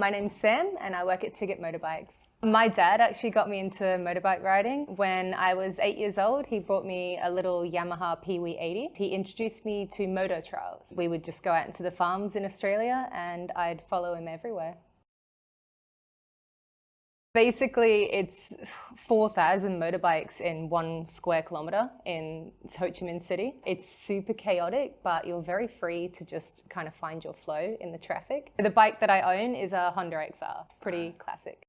My name's Sam and I work at Tigit Motorbikes. My dad actually got me into motorbike riding. When I was 8 years old, he bought me a little Yamaha Pee-wee 80. He introduced me to moto trails. We would just go out into the farms in Australia and I'd follow him everywhere. Basically, it's 4,000 motorbikes in 1 square kilometre in Chi Minh City. It's super chaotic, but you're very free to just kind of find your flow in the traffic. The bike that I own is a Honda XR, pretty classic.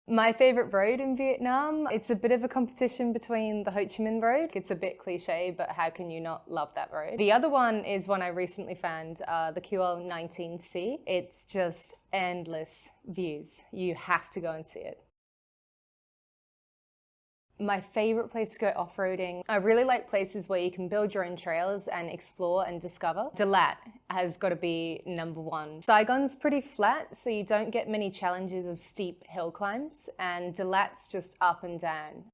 My favourite road in Vietnam, it's a bit of a competition between the Ho Chi Minh Road. It's a bit cliche, but how can you not love that road? The other one is one I recently found, the QL19C. It's just endless views. You have to go and see it. My favourite place to go off-roading, I really like places where you can build your own trails and explore and discover. Dalat has got to be #1. Saigon's pretty flat, so you don't get many challenges of steep hill climbs, and Dalat's just up and down.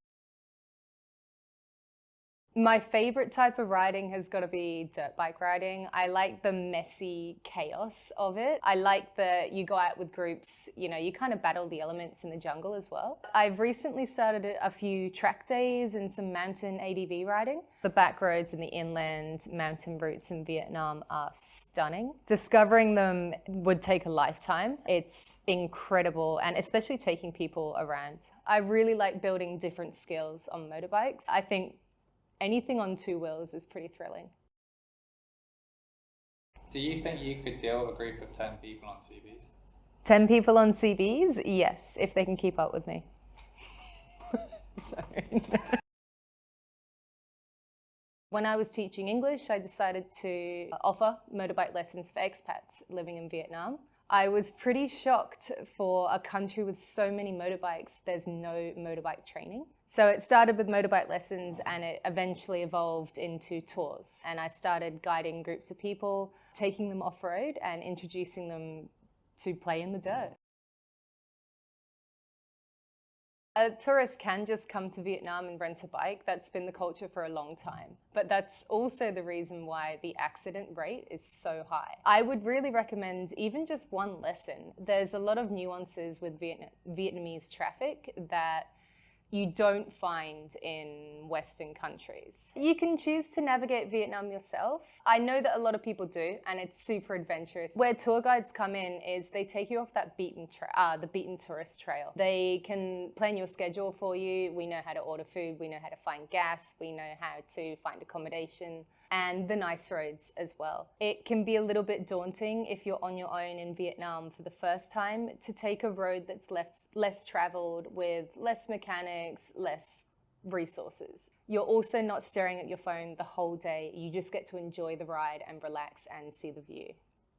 My favourite type of riding has got to be dirt bike riding. I like the messy chaos of it. I like that you go out with groups, you kind of battle the elements in the jungle as well. I've recently started a few track days and some mountain ADV riding. The back roads and the inland mountain routes in Vietnam are stunning. Discovering them would take a lifetime. It's incredible, and especially taking people around. I really like building different skills on motorbikes. I think anything on 2 wheels is pretty thrilling. Do you think you could deal with a group of 10 people on CBs? 10 people on CBs? Yes, if they can keep up with me. Sorry. When I was teaching English, I decided to offer motorbike lessons for expats living in Vietnam. I was pretty shocked. For a country with so many motorbikes, there's no motorbike training. So it started with motorbike lessons and it eventually evolved into tours. And I started guiding groups of people, taking them off-road and introducing them to play in the dirt. A tourist can just come to Vietnam and rent a bike. That's been the culture for a long time. But that's also the reason why the accident rate is so high. I would really recommend even just 1 lesson. There's a lot of nuances with Vietnamese traffic that you don't find in Western countries. You can choose to navigate Vietnam yourself. I know that a lot of people do, and it's super adventurous. Where tour guides come in is they take you off that the beaten tourist trail. They can plan your schedule for you. We know how to order food, we know how to find gas, we know how to find accommodation, and the nice roads as well. It can be a little bit daunting if you're on your own in Vietnam for the first time to take a road that's less traveled with less mechanics, less resources. You're also not staring at your phone the whole day. You just get to enjoy the ride and relax and see the view.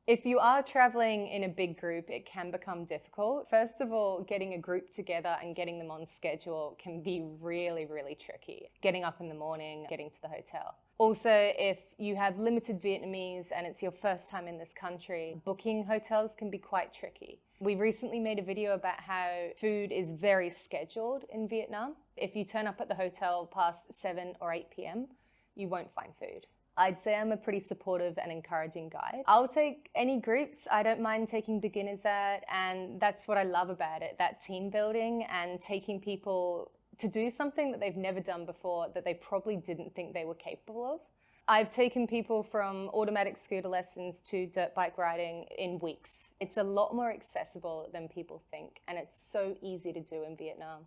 If you are traveling in a big group, it can become difficult. First of all, getting a group together and getting them on schedule can be really, really tricky. Getting up in the morning, getting to the hotel. Also, if you have limited Vietnamese and it's your first time in this country, booking hotels can be quite tricky. We recently made a video about how food is very scheduled in Vietnam. If you turn up at the hotel past 7 or 8 p.m, you won't find food. I'd say I'm a pretty supportive and encouraging guide. I'll take any groups. I don't mind taking beginners out, and that's what I love about it, that team building and taking people to do something that they've never done before that they probably didn't think they were capable of. I've taken people from automatic scooter lessons to dirt bike riding in weeks. It's a lot more accessible than people think, and it's so easy to do in Vietnam.